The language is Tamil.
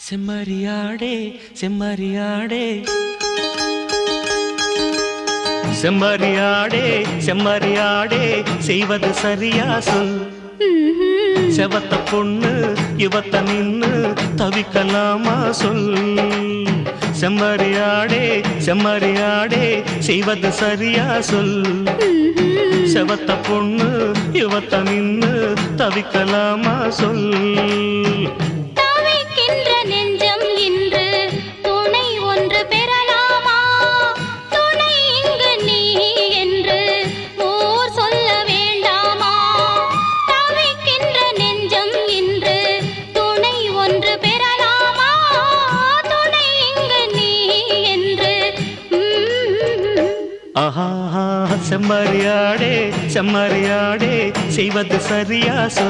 செம்மறியாடே செம்மறியாடே செம்மறியாடே செம்மறியாடே செய்வது சரியா சொல். செவத்த பொண்ணு இவத்த நின்னு தவிக்கலாமா சொல். செம்மறியாடே செம்மறியாடே செய்வது சரியா சொல். செவத்த பொண்ணு இவத்த நின்னு தவிக்கலாமா சொல். ஆஹா செம்மறியாடே செம்மறியாடே செய்வது சரியா சொல்.